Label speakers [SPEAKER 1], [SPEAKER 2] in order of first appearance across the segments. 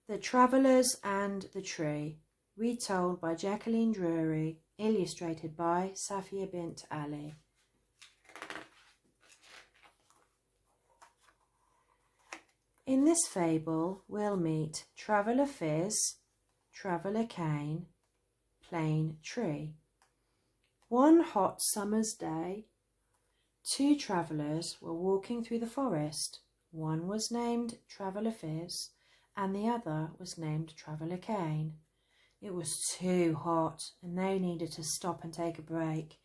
[SPEAKER 1] The Travellers and the Tree, retold by Jacqueline Drury, illustrated by Safia Bint Ali. In this fable we'll meet Traveller Fiz, Traveller Cain, Plain Tree. One hot summer's day, two travellers were walking through the forest. One was named Traveller Fiz, and the other was named Traveller Cain. It was too hot, and they needed to stop and take a break.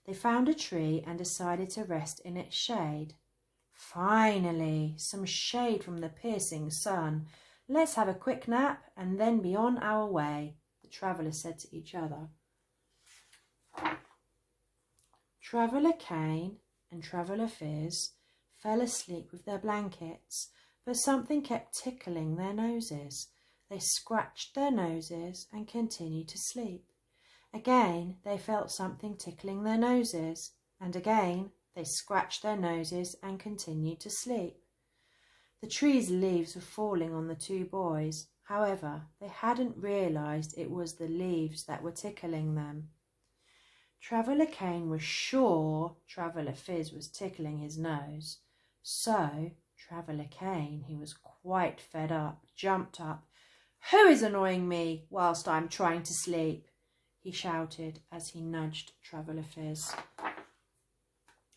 [SPEAKER 1] They found a tree and decided to rest in its shade. Finally, some shade from the piercing sun. Let's have a quick nap and then be on our way, the travellers said to each other. Traveller Cain and Traveller Fiz fell asleep with their blankets, but something kept tickling their noses. They scratched their noses and continued to sleep. Again, they felt something tickling their noses, and again they scratched their noses and continued to sleep. The tree's leaves were falling on the two boys. However, they hadn't realised it was the leaves that were tickling them. Traveller Cain was sure Traveller Fiz was tickling his nose. So Traveller Cain, who was quite fed up, jumped up. "Who is annoying me whilst I'm trying to sleep?" he shouted as he nudged Traveller Fiz.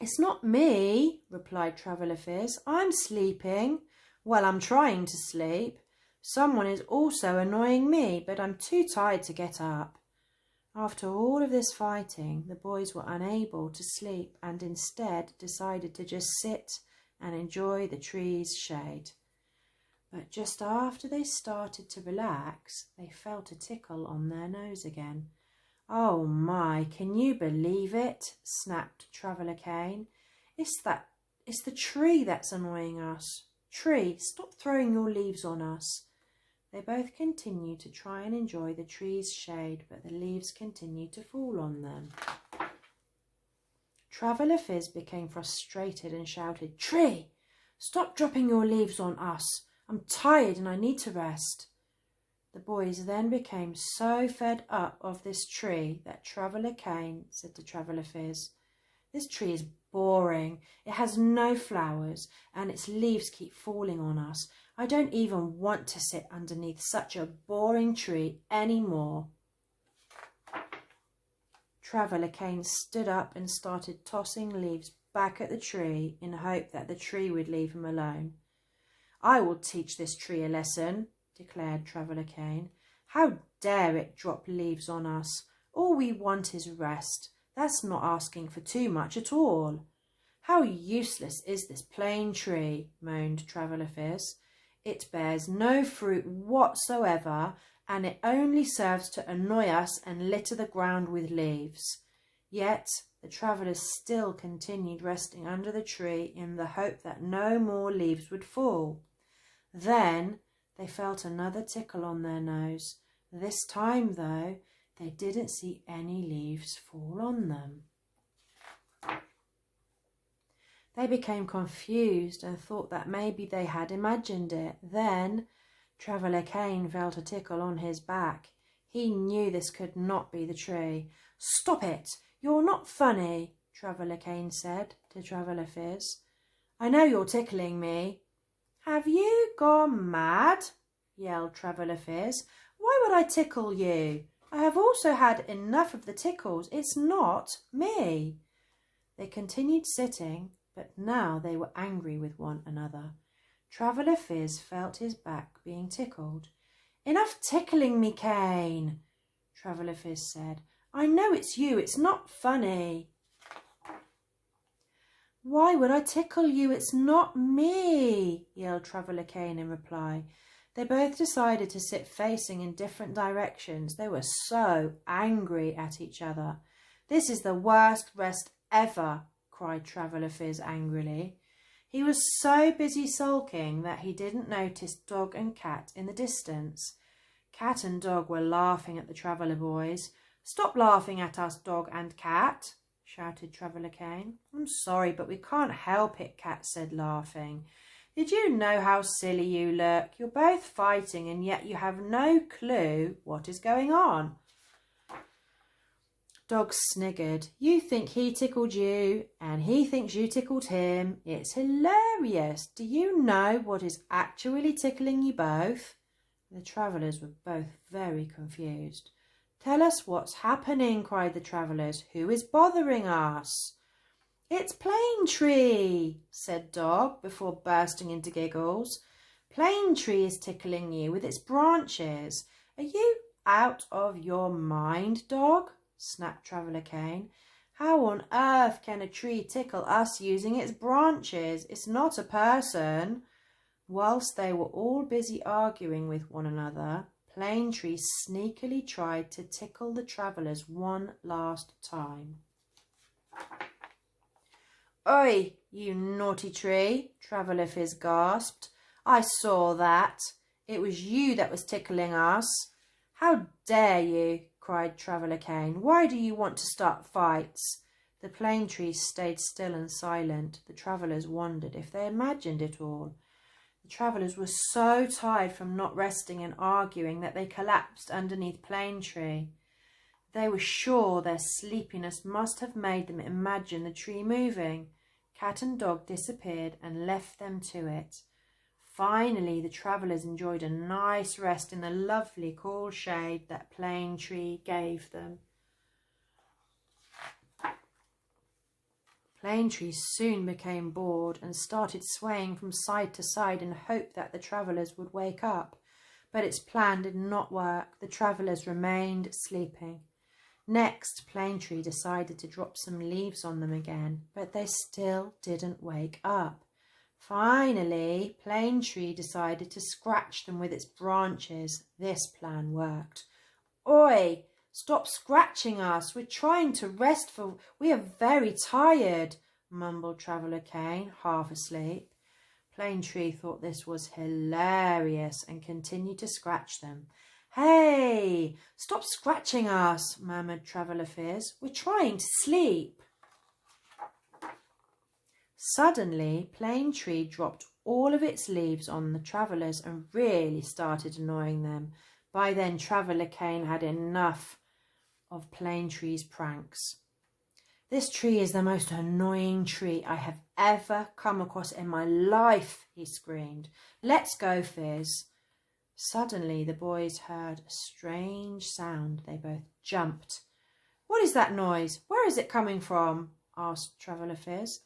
[SPEAKER 1] "It's not me," replied Traveller Fiz. "I'm sleeping. Well, I'm trying to sleep. Someone is also annoying me, but I'm too tired to get up." After all of this fighting, the boys were unable to sleep and instead decided to just sit and enjoy the tree's shade. But just after they started to relax, they felt a tickle on their nose again. "Oh my, can you believe it?" snapped Traveller Cain. It's the tree that's annoying us. Tree, stop throwing your leaves on us." They both continued to try and enjoy the tree's shade, but the leaves continued to fall on them. Traveller Fiz became frustrated and shouted, "Tree, stop dropping your leaves on us. I'm tired and I need to rest." The boys then became so fed up of this tree that Traveller Cain said to Traveller Fiz, "This tree is boring. It has no flowers and its leaves keep falling on us. I don't even want to sit underneath such a boring tree anymore." Traveller Cain stood up and started tossing leaves back at the tree in hope that the tree would leave him alone. "I will teach this tree a lesson," declared Traveller Cain. "How dare it drop leaves on us? All we want is rest. That's not asking for too much at all." "How useless is this plain tree," moaned Traveller Fiz. "It bears no fruit whatsoever, and it only serves to annoy us and litter the ground with leaves." Yet the travellers still continued resting under the tree in the hope that no more leaves would fall. Then they felt another tickle on their nose. This time, though, they didn't see any leaves fall on them. They became confused and thought that maybe they had imagined it. Then Traveller Cain felt a tickle on his back. He knew this could not be the tree. "Stop it! You're not funny," Traveller Cain said to Traveller Fiz. "I know you're tickling me." "Have you gone mad?" yelled Traveller Fiz. "Why would I tickle you? I have also had enough of the tickles. It's not me." They continued sitting, but now they were angry with one another. Traveller Fiz felt his back being tickled. "Enough tickling me, Cain," Traveller Fiz said. "I know it's you. It's not funny." "Why would I tickle you? It's not me," yelled Traveller Cain in reply. They both decided to sit facing in different directions. They were so angry at each other. "This is the worst rest ever," cried Traveller Fiz angrily. He was so busy sulking that he didn't notice Dog and Cat in the distance. Cat and Dog were laughing at the Traveller boys. "Stop laughing at us, Dog and Cat," shouted Traveller Cain. "I'm sorry, but we can't help it," Cat said, laughing. Did you know how silly you look? You're both fighting and yet you have no clue what is going on. Dog sniggered. You think he tickled you and he thinks you tickled him. It's hilarious. Do you know what is actually tickling you both? The travellers were both very confused. Tell us what's happening, cried the travellers. Who is bothering us? It's Planetree, said Dog before bursting into giggles. Planetree is tickling you with its branches. Are you out of your mind, Dog? Snapped Traveller Cane. How on earth can a tree tickle us using its branches? It's not a person. Whilst they were all busy arguing with one another, Planetree sneakily tried to tickle the travellers one last time. Oi, you naughty tree, Traveller Fizz gasped. I saw that. It was you that was tickling us. How dare you, cried Traveller Cane. Why do you want to start fights? The Planetree stayed still and silent. The travellers wondered if they imagined it all. The travellers were so tired from not resting and arguing that they collapsed underneath Planetree. They were sure their sleepiness must have made them imagine the tree moving. Cat and Dog disappeared and left them to it. Finally, the travellers enjoyed a nice rest in the lovely cool shade that Planetree gave them. Planetree soon became bored and started swaying from side to side in hope that the travellers would wake up. But its plan did not work. The travellers remained sleeping. Next, Planetree decided to drop some leaves on them again, but they still didn't wake up. Finally, Planetree decided to scratch them with its branches. This plan worked. Oi! Stop scratching us. We're trying to rest for we are very tired, mumbled Traveller Cane, half asleep. Planetree thought this was hilarious and continued to scratch them. Hey! Stop scratching us, murmured Traveller Fizz. We're trying to sleep. Suddenly, Planetree dropped all of its leaves on the travellers and really started annoying them. By then, Traveller Cane had enough of Planetree's pranks. This tree is the most annoying tree I have ever come across in my life, he screamed. Let's go, Fizz. Suddenly, the boys heard a strange sound. They both jumped. What is that noise? Where is it coming from? Asked Traveller Fizz.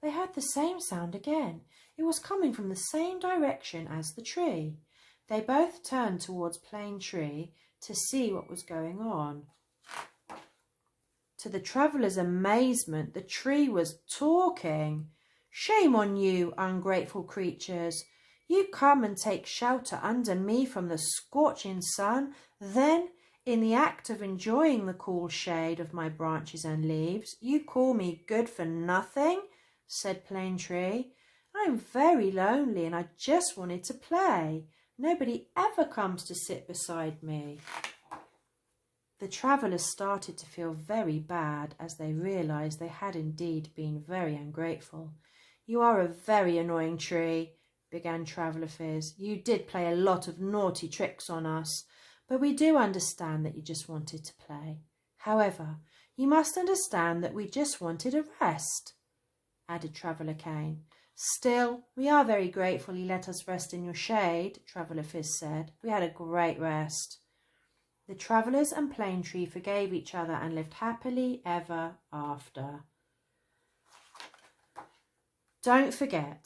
[SPEAKER 1] They heard the same sound again. It was coming from the same direction as the tree. They both turned towards Planetree to see what was going on. To the travellers' amazement, the tree was talking. Shame on you, ungrateful creatures. You come and take shelter under me from the scorching sun. Then, in the act of enjoying the cool shade of my branches and leaves, you call me good for nothing, said Planetree. I'm very lonely and I just wanted to play. Nobody ever comes to sit beside me. The travellers started to feel very bad as they realised they had indeed been very ungrateful. You are a very annoying tree, began Traveller Fizz. You did play a lot of naughty tricks on us, but we do understand that you just wanted to play. However, you must understand that we just wanted a rest, added Traveller Cane. Still, we are very grateful you let us rest in your shade, Traveller Fizz said. We had a great rest. The travellers and Planetree forgave each other and lived happily ever after. Don't forget,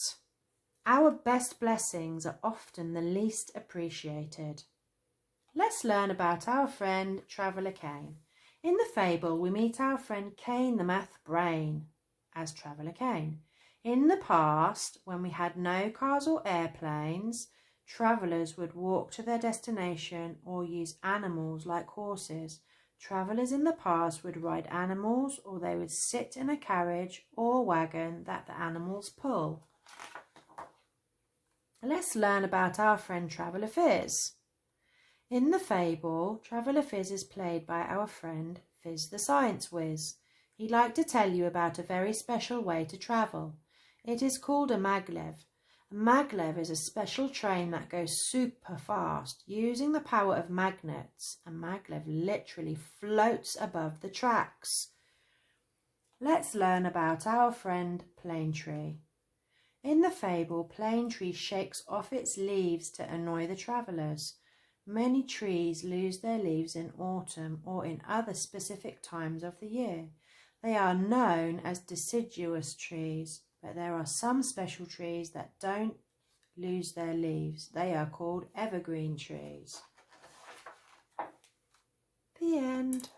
[SPEAKER 1] our best blessings are often the least appreciated. Let's learn about our friend Traveller Cane. In the fable, we meet our friend Cane the Math Brain as Traveller Cane. In the past, when we had no cars or airplanes, travellers would walk to their destination or use animals like horses. Travellers in the past would ride animals, or they would sit in a carriage or wagon that the animals pull. Let's learn about our friend Traveller Fizz. In the fable, Traveller Fizz is played by our friend Fizz the Science Whiz. He'd like to tell you about a very special way to travel. It is called a maglev. A maglev is a special train that goes super fast using the power of magnets. A maglev literally floats above the tracks. Let's learn about our friend Plane Tree. In the fable, Plane Tree shakes off its leaves to annoy the travellers. Many trees lose their leaves in autumn or in other specific times of the year. They are known as deciduous trees, but there are some special trees that don't lose their leaves. They are called evergreen trees. The end.